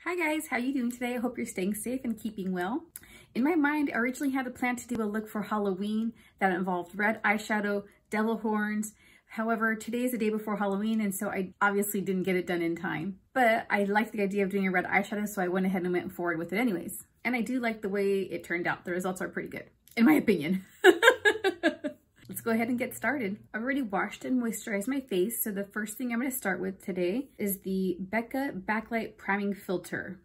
Hi guys, how you doing today? I hope you're staying safe and keeping well. In my mind, I originally had a plan to do a look for Halloween that involved red eyeshadow, devil horns. However, today is the day before Halloween, and so I obviously didn't get it done in time. But I liked the idea of doing a red eyeshadow, so I went ahead and went forward with it anyways. And I do like the way it turned out. The results are pretty good, in my opinion. Let's go ahead and get started. I've already washed and moisturized my face, so the first thing I'm going to start with today is the Becca Backlight Priming Filter.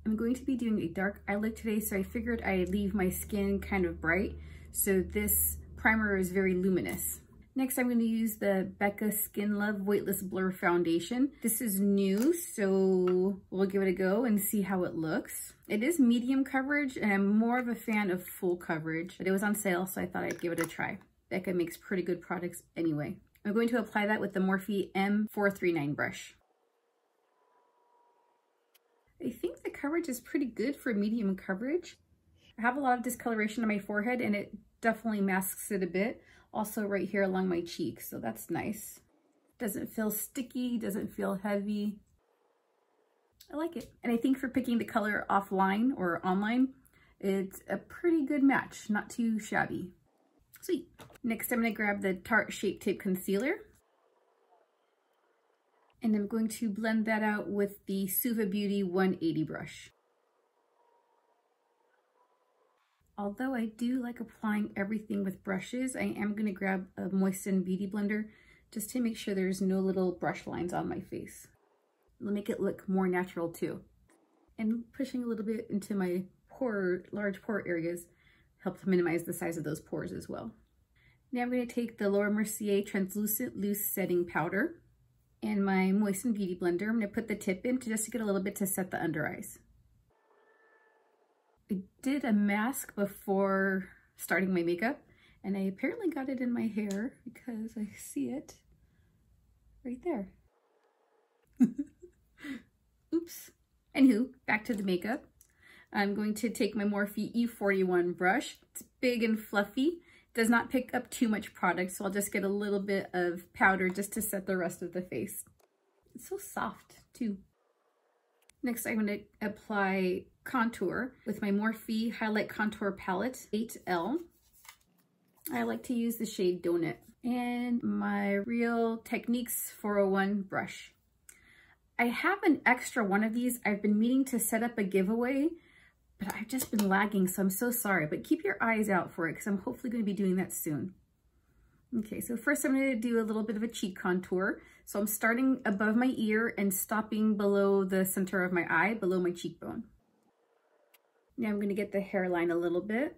I'm going to be doing a dark eye look today, so I figured I'd leave my skin kind of bright, so this primer is very luminous. Next, I'm going to use the Becca Skin Love Weightless Blur Foundation. This is new, so we'll give it a go and see how it looks. It is medium coverage, and I'm more of a fan of full coverage, but it was on sale, so I thought I'd give it a try. Becca makes pretty good products anyway. I'm going to apply that with the Morphe M439 brush. I think the coverage is pretty good for medium coverage. I have a lot of discoloration on my forehead, and it definitely masks it a bit. Also right here along my cheeks, so that's nice. Doesn't feel sticky, doesn't feel heavy. I like it. And I think for picking the color offline or online, it's a pretty good match, not too shabby. Sweet. Next, I'm gonna grab the Tarte Shape Tape Concealer. And I'm going to blend that out with the Suva Beauty 180 brush. Although I do like applying everything with brushes, I am going to grab a moistened beauty blender just to make sure there's no little brush lines on my face. It'll make it look more natural too. And pushing a little bit into my large pore areas helps minimize the size of those pores as well. Now I'm going to take the Laura Mercier Translucent Loose Setting Powder and my moistened beauty blender. I'm going to put the tip in just to get a little bit to set the under eyes. I did a mask before starting my makeup, and I apparently got it in my hair because I see it right there. Oops. Anywho, back to the makeup. I'm going to take my Morphe E41 brush. It's big and fluffy. Does not pick up too much product, so I'll just get a little bit of powder just to set the rest of the face. It's so soft too. Next, I'm going to apply contour with my Morphe Highlight Contour Palette 8L. I like to use the shade Donut and my Real Techniques 401 brush. I have an extra one of these. I've been meaning to set up a giveaway, but I've just been lagging, so I'm so sorry. But keep your eyes out for it because I'm hopefully going to be doing that soon. Okay, so first I'm going to do a little bit of a cheek contour. So I'm starting above my ear and stopping below the center of my eye, below my cheekbone. Now I'm going to get the hairline a little bit,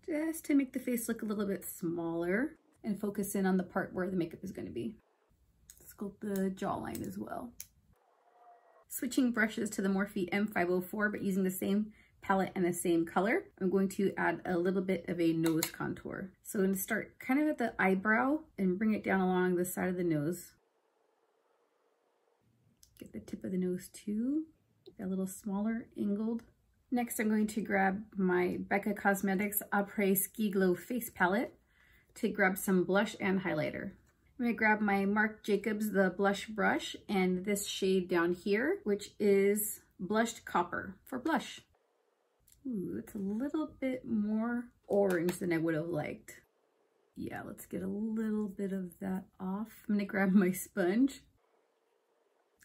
just to make the face look a little bit smaller and focus in on the part where the makeup is going to be. Sculpt the jawline as well. Switching brushes to the Morphe M504, but using the same palette and the same color, I'm going to add a little bit of a nose contour. So I'm going to start kind of at the eyebrow and bring it down along the side of the nose. Get the tip of the nose too, a little smaller, angled. Next, I'm going to grab my Becca Cosmetics Après Ski Glow Face Palette to grab some blush and highlighter. I'm going to grab my Marc Jacobs The Blush Brush and this shade down here, which is Blushed Copper for blush. Ooh, it's a little bit more orange than I would have liked. Yeah, let's get a little bit of that off. I'm going to grab my sponge.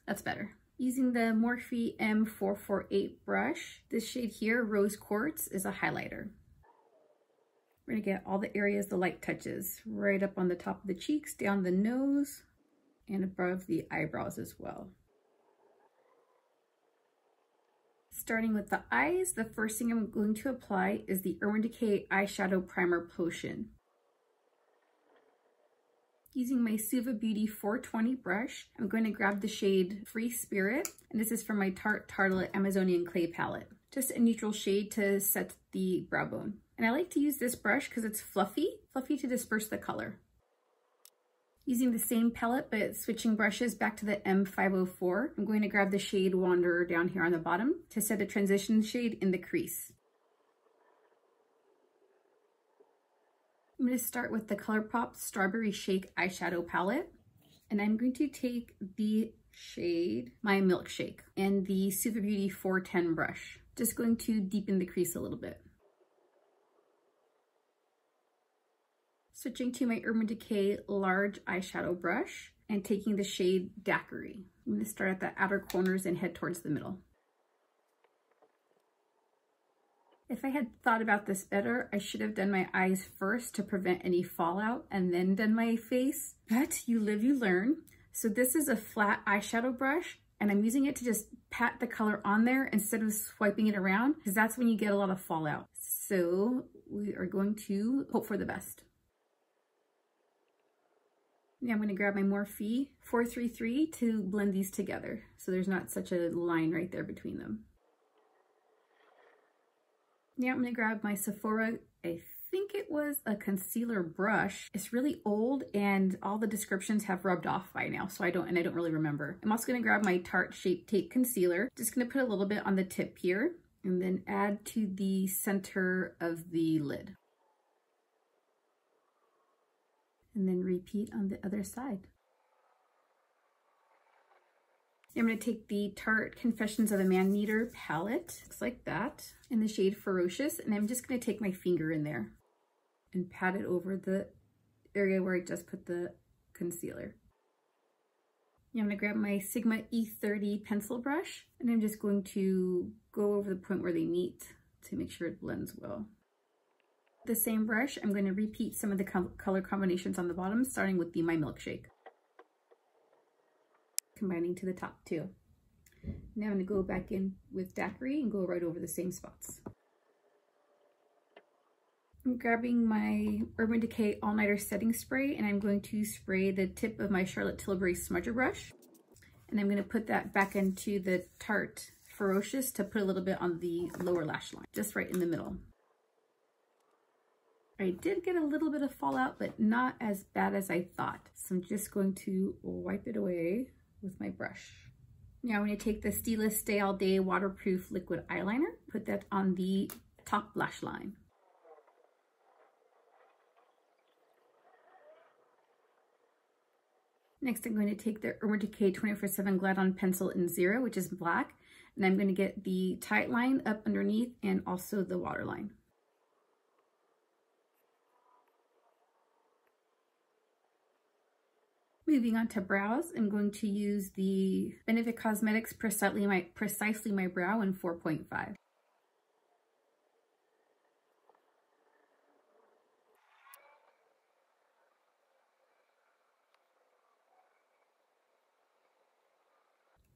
That's better. Using the Morphe M448 brush, this shade here, Rose Quartz, is a highlighter. We're going to get all the areas the light touches, right up on the top of the cheeks, down the nose, and above the eyebrows as well. Starting with the eyes, the first thing I'm going to apply is the Urban Decay Eyeshadow Primer Potion. Using my Suva Beauty 420 brush, I'm going to grab the shade Free Spirit, and this is from my Tarte Tartelette Amazonian Clay palette. Just a neutral shade to set the brow bone. And I like to use this brush because it's fluffy to disperse the color. Using the same palette, but switching brushes back to the M504, I'm going to grab the shade Wanderer down here on the bottom to set a transition shade in the crease. I'm going to start with the ColourPop Strawberry Shake eyeshadow palette, and I'm going to take the shade My Milkshake and the Super Beauty 410 brush. Just going to deepen the crease a little bit. Switching to my Urban Decay large eyeshadow brush and taking the shade Daiquiri. I'm going to start at the outer corners and head towards the middle. If I had thought about this better, I should have done my eyes first to prevent any fallout and then done my face. But you live, you learn. So this is a flat eyeshadow brush and I'm using it to just pat the color on there instead of swiping it around, because that's when you get a lot of fallout. So we are going to hope for the best. Now I'm going to grab my Morphe 433 to blend these together so there's not such a line right there between them. Now I'm going to grab my Sephora, I think it was a concealer brush. It's really old and all the descriptions have rubbed off by now, so I don't really remember. I'm also going to grab my Tarte Shape Tape Concealer. Just going to put a little bit on the tip here and then add to the center of the lid. And then repeat on the other side. I'm going to take the Tarte Confessions of a Man-Eater palette, looks like that, in the shade Ferocious, and I'm just going to take my finger in there and pat it over the area where I just put the concealer. Now I'm going to grab my Sigma E30 pencil brush, and I'm just going to go over the point where they meet to make sure it blends well. The same brush, I'm going to repeat some of the color combinations on the bottom, starting with the My Milkshake. Combining to the top too. Now I'm going to go back in with Daiquiri and go right over the same spots. I'm grabbing my Urban Decay All Nighter Setting Spray and I'm going to spray the tip of my Charlotte Tilbury smudger brush. And I'm going to put that back into the Tarte Ferocious to put a little bit on the lower lash line, just right in the middle. I did get a little bit of fallout, but not as bad as I thought. So I'm just going to wipe it away with my brush. Now I'm going to take the Stila Stay All Day Waterproof Liquid Eyeliner, put that on the top lash line. Next, I'm going to take the Urban Decay 24/7 Glide On Pencil in 0, which is black, and I'm going to get the tight line up underneath and also the waterline. Moving on to brows, I'm going to use the Benefit Cosmetics Precisely My Brow in 4.5.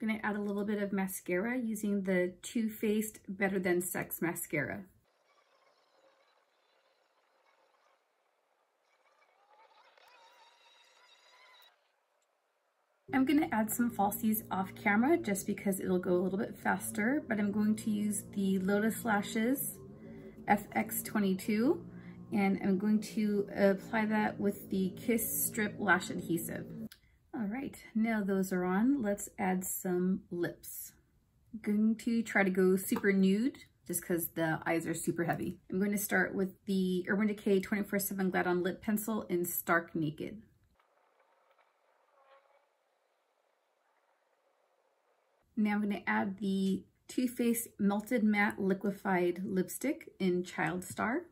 I'm going to add a little bit of mascara using the Too Faced Better Than Sex mascara. I'm going to add some falsies off camera just because it'll go a little bit faster, but I'm going to use the Lotus Lashes FX22 and I'm going to apply that with the Kiss Strip Lash Adhesive. All right, now those are on, let's add some lips. I'm going to try to go super nude just because the eyes are super heavy. I'm going to start with the Urban Decay 24/7 Glide On Lip Pencil in Stark Naked. Now I'm going to add the Too Faced Melted Matte Liquefied Lipstick in Child Star.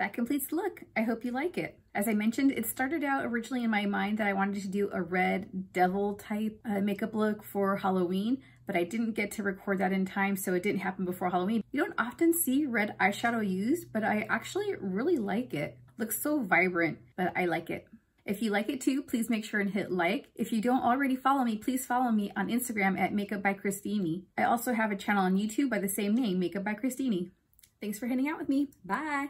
That completes the look. I hope you like it. As I mentioned, it started out originally in my mind that I wanted to do a red devil type makeup look for Halloween, but I didn't get to record that in time, so it didn't happen before Halloween. You don't often see red eyeshadow used, but I actually really like it. Looks so vibrant, but I like it. If you like it too, please make sure and hit like. If you don't already follow me, please follow me on Instagram at Makeup by Christine. I also have a channel on YouTube by the same name, Makeup by Christine. Thanks for hanging out with me. Bye.